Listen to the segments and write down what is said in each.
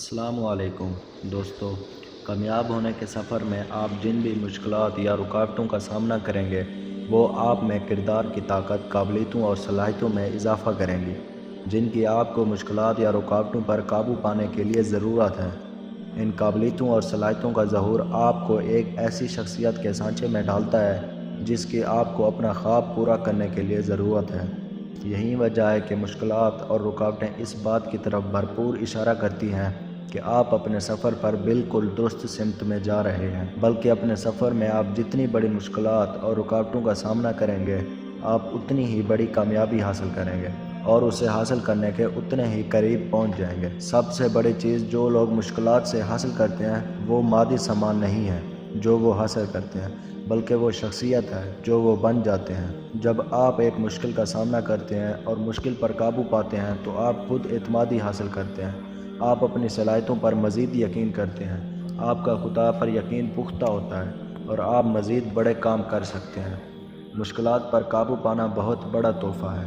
السلام علیکم دوستو، کامیاب ہونے کے سفر میں آپ جن بھی مشکلات یا رکاوٹوں کا سامنا کریں گے وہ آپ میں کردار کی طاقت، قابلیتوں اور صلاحیتوں میں اضافہ کریں گی جن کی آپ کو مشکلات یا رکاوٹوں پر قابو پانے کے لیے ضرورت ہے۔ ان قابلیتوں اور صلاحیتوں کا ظہور آپ کو ایک ایسی شخصیت کے سانچے میں ڈالتا ہے جس کی آپ کو اپنا خواب پورا کرنے کے لیے ضرورت ہے۔ یہی وجہ ہے کہ مشکلات اور رکاوٹیں اس بات کی طرف بھرپور اشارہ کرتی ہیں کہ آپ اپنے سفر پر بالکل درست سمت میں جا رہے ہیں، بلکہ اپنے سفر میں آپ جتنی بڑی مشکلات اور رکاوٹوں کا سامنا کریں گے آپ اتنی ہی بڑی کامیابی حاصل کریں گے اور اسے حاصل کرنے کے اتنے ہی قریب پہنچ جائیں گے۔ سب سے بڑی چیز جو لوگ مشکلات سے حاصل کرتے ہیں وہ مادی سامان نہیں ہے جو وہ حاصل کرتے ہیں، بلکہ وہ شخصیت ہے جو وہ بن جاتے ہیں۔ جب آپ ایک مشکل کا سامنا کرتے ہیں اور مشکل پر قابو پاتے ہیں تو آپ خود اعتمادی حاصل کرتے ہیں، آپ اپنی صلاحیتوں پر مزید یقین کرتے ہیں، آپ کا خدا پر یقین پختہ ہوتا ہے اور آپ مزید بڑے کام کر سکتے ہیں۔ مشکلات پر قابو پانا بہت بڑا تحفہ ہے،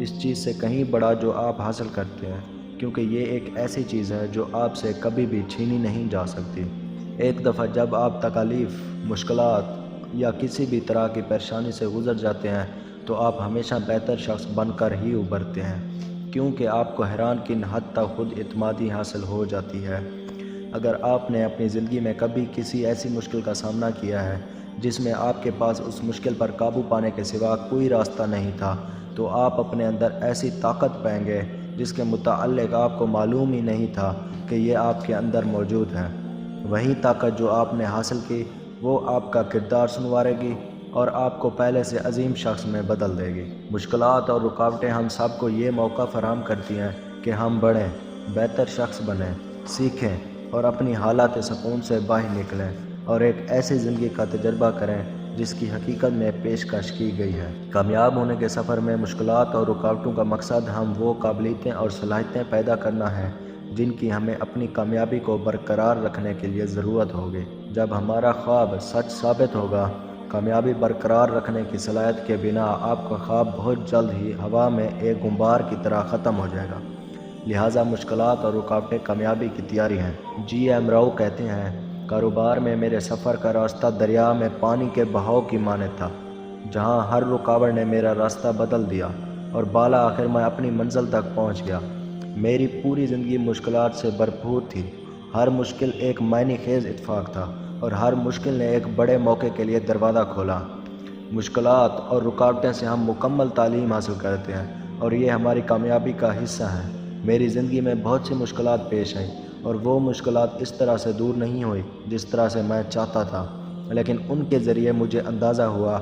اس چیز سے کہیں بڑا جو آپ حاصل کرتے ہیں، کیونکہ یہ ایک ایسی چیز ہے جو آپ سے کبھی بھی چھینی نہیں جا سکتی۔ ایک دفعہ جب آپ تکالیف، مشکلات یا کسی بھی طرح کی پریشانی سے گزر جاتے ہیں تو آپ ہمیشہ بہتر شخص بن کر ہی ابھرتے ہیں، کیونکہ آپ کو حیران کن حد تک خود اعتمادی حاصل ہو جاتی ہے۔ اگر آپ نے اپنی زندگی میں کبھی کسی ایسی مشکل کا سامنا کیا ہے جس میں آپ کے پاس اس مشکل پر قابو پانے کے سوا کوئی راستہ نہیں تھا، تو آپ اپنے اندر ایسی طاقت پائیں گے جس کے متعلق آپ کو معلوم ہی نہیں تھا کہ یہ آپ کے اندر موجود ہے۔ وہی طاقت جو آپ نے حاصل کی وہ آپ کا کردار سنوارے گی اور آپ کو پہلے سے عظیم شخص میں بدل دے گی۔ مشکلات اور رکاوٹیں ہم سب کو یہ موقع فراہم کرتی ہیں کہ ہم بڑھیں، بہتر شخص بنیں، سیکھیں اور اپنی حالات سکون سے باہر نکلیں اور ایک ایسی زندگی کا تجربہ کریں جس کی حقیقت میں پیشکش کی گئی ہے۔ کامیاب ہونے کے سفر میں مشکلات اور رکاوٹوں کا مقصد ہم وہ قابلیتیں اور صلاحیتیں پیدا کرنا ہے جن کی ہمیں اپنی کامیابی کو برقرار رکھنے کے لیے ضرورت ہوگی۔ جب ہمارا خواب سچ ثابت ہوگا، کامیابی برقرار رکھنے کی صلاحیت کے بنا آپ کا خواب بہت جلد ہی ہوا میں ایک غبار کی طرح ختم ہو جائے گا۔ لہٰذا مشکلات اور رکاوٹیں کامیابی کی تیاری ہیں۔ جی ایم راؤ کہتے ہیں، کاروبار میں میرے سفر کا راستہ دریا میں پانی کے بہاؤ کی مانند تھا، جہاں ہر رکاوٹ نے میرا راستہ بدل دیا اور بالا آخر میں اپنی منزل تک پہنچ گیا۔ میری پوری زندگی مشکلات سے بھرپور تھی، ہر مشکل ایک معنی خیز اتفاق تھا اور ہر مشکل نے ایک بڑے موقع کے لیے دروازہ کھولا۔ مشکلات اور رکاوٹیں سے ہم مکمل تعلیم حاصل کرتے ہیں اور یہ ہماری کامیابی کا حصہ ہیں۔ میری زندگی میں بہت سی مشکلات پیش آئیں اور وہ مشکلات اس طرح سے دور نہیں ہوئی جس طرح سے میں چاہتا تھا، لیکن ان کے ذریعے مجھے اندازہ ہوا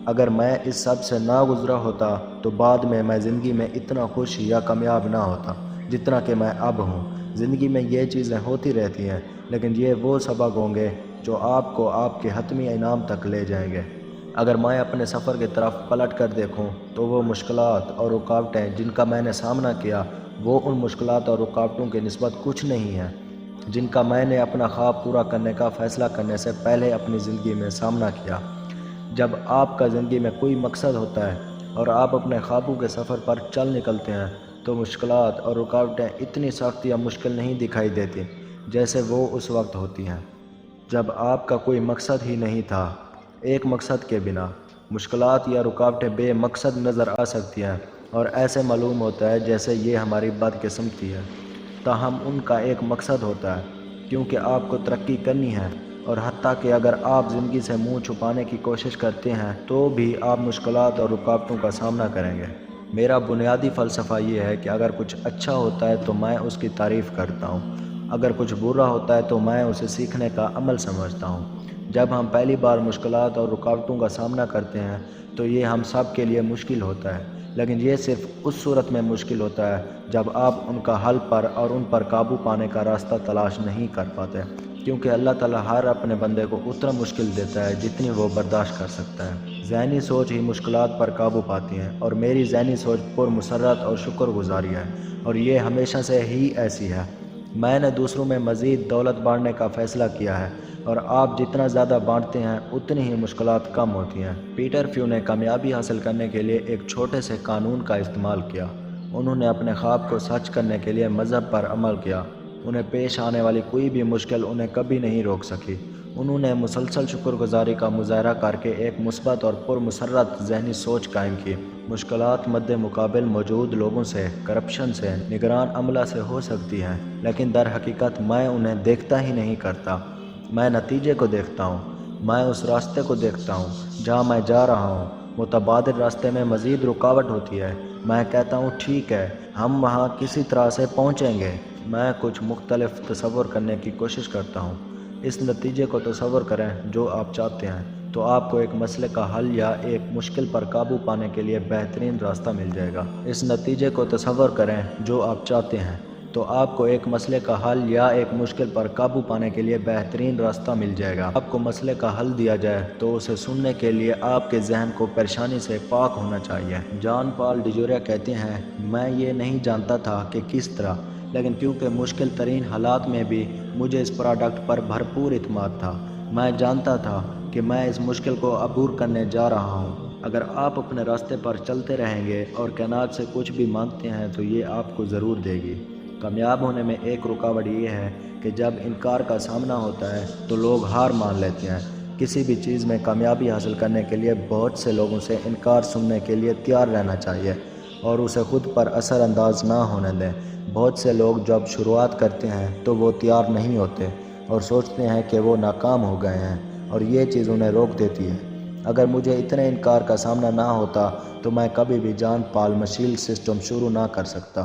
اگر میں اس سب سے نہ گزرا ہوتا تو بعد میں زندگی میں اتنا خوش یا کامیاب نہ ہوتا جتنا کہ میں اب ہوں۔ زندگی میں یہ چیزیں ہوتی رہتی ہیں، لیکن یہ وہ سبق ہوں گے جو آپ کو آپ کے حتمی انعام تک لے جائیں گے۔ اگر میں اپنے سفر کی طرف پلٹ کر دیکھوں تو وہ مشکلات اور رکاوٹیں جن کا میں نے سامنا کیا وہ ان مشکلات اور رکاوٹوں کی نسبت کچھ نہیں ہیں جن کا میں نے اپنا خواب پورا کرنے کا فیصلہ کرنے سے پہلے اپنی زندگی میں سامنا کیا۔ جب آپ کا زندگی میں کوئی مقصد ہوتا ہے اور آپ اپنے خوابوں کے سفر پر چل نکلتے ہیں تو مشکلات اور رکاوٹیں اتنی سخت یا مشکل نہیں دکھائی دیتی جیسے وہ اس وقت ہوتی ہیں جب آپ کا کوئی مقصد ہی نہیں تھا۔ ایک مقصد کے بنا مشکلات یا رکاوٹیں بے مقصد نظر آ سکتی ہیں اور ایسے معلوم ہوتا ہے جیسے یہ ہماری بدقسمتی ہے، تاہم ان کا ایک مقصد ہوتا ہے، کیونکہ آپ کو ترقی کرنی ہے اور حتیٰ کہ اگر آپ زندگی سے منہ چھپانے کی کوشش کرتے ہیں تو بھی آپ مشکلات اور رکاوٹوں کا سامنا کریں گے۔ میرا بنیادی فلسفہ یہ ہے کہ اگر کچھ اچھا ہوتا ہے تو میں اس کی تعریف کرتا ہوں، اگر کچھ برا ہوتا ہے تو میں اسے سیکھنے کا عمل سمجھتا ہوں۔ جب ہم پہلی بار مشکلات اور رکاوٹوں کا سامنا کرتے ہیں تو یہ ہم سب کے لیے مشکل ہوتا ہے، لیکن یہ صرف اس صورت میں مشکل ہوتا ہے جب آپ ان کا حل پر اور ان پر قابو پانے کا راستہ تلاش نہیں کر پاتے، کیونکہ اللہ تعالیٰ ہر اپنے بندے کو اتنا مشکل دیتا ہے جتنی وہ برداشت کر سکتا ہے۔ ذہنی سوچ ہی مشکلات پر قابو پاتی ہے اور میری ذہنی سوچ پر مسرت اور شکر گزاری ہے اور یہ ہمیشہ سے ہی ایسی ہے۔ میں نے دوسروں میں مزید دولت بانٹنے کا فیصلہ کیا ہے اور آپ جتنا زیادہ بانٹتے ہیں اتنی ہی مشکلات کم ہوتی ہیں۔ پیٹر فیو نے کامیابی حاصل کرنے کے لیے ایک چھوٹے سے قانون کا استعمال کیا۔ انہوں نے اپنے خواب کو سچ کرنے کے لیے مذہب پر عمل کیا انہیں پیش آنے والی کوئی بھی مشکل انہیں کبھی نہیں روک سکی۔ انہوں نے مسلسل شکر گزاری کا مظاہرہ کر کے ایک مثبت اور پرمسرت ذہنی سوچ قائم کی۔ مشکلات مد مقابل موجود لوگوں سے، کرپشن سے، نگران عملہ سے ہو سکتی ہیں، لیکن در حقیقت میں انہیں دیکھتا ہی نہیں کرتا، میں نتیجے کو دیکھتا ہوں۔ میں اس راستے کو دیکھتا ہوں جہاں میں جا رہا ہوں۔ متبادل راستے میں مزید رکاوٹ ہوتی ہے، میں کہتا ہوں ٹھیک ہے، ہم وہاں کسی طرح سے پہنچیں گے۔ میں کچھ مختلف تصور کرنے کی کوشش کرتا ہوں۔ اس نتیجے کو تصور کریں جو آپ چاہتے ہیں، تو آپ کو ایک مسئلے کا حل یا ایک مشکل پر قابو پانے کے لیے بہترین راستہ مل جائے گا۔ اس نتیجے کو تصور کریں جو آپ چاہتے ہیں، تو آپ کو ایک مسئلے کا حل یا ایک مشکل پر قابو پانے کے لیے بہترین راستہ مل جائے گا۔ آپ کو مسئلے کا حل دیا جائے تو اسے سننے کے لیے آپ کے ذہن کو پریشانی سے پاک ہونا چاہیے۔ جان پال ڈیجوریا کہتے ہیں، میں یہ نہیں جانتا تھا کہ کس طرح، لیکن کیونکہ مشکل ترین حالات میں بھی مجھے اس پروڈکٹ پر بھرپور اعتماد تھا، میں جانتا تھا کہ میں اس مشکل کو عبور کرنے جا رہا ہوں۔ اگر آپ اپنے راستے پر چلتے رہیں گے اور کائنات سے کچھ بھی مانگتے ہیں تو یہ آپ کو ضرور دے گی۔ کامیاب ہونے میں ایک رکاوٹ یہ ہے کہ جب انکار کا سامنا ہوتا ہے تو لوگ ہار مان لیتے ہیں۔ کسی بھی چیز میں کامیابی حاصل کرنے کے لیے بہت سے لوگوں سے انکار سننے کے لیے تیار رہنا چاہیے اور اسے خود پر اثر انداز نہ ہونے دیں۔ بہت سے لوگ جب شروعات کرتے ہیں تو وہ تیار نہیں ہوتے اور سوچتے ہیں کہ وہ ناکام ہو گئے ہیں، اور یہ چیز انہیں روک دیتی ہے۔ اگر مجھے اتنے انکار کا سامنا نہ ہوتا تو میں کبھی بھی جان پال مشیل سسٹم شروع نہ کر سکتا۔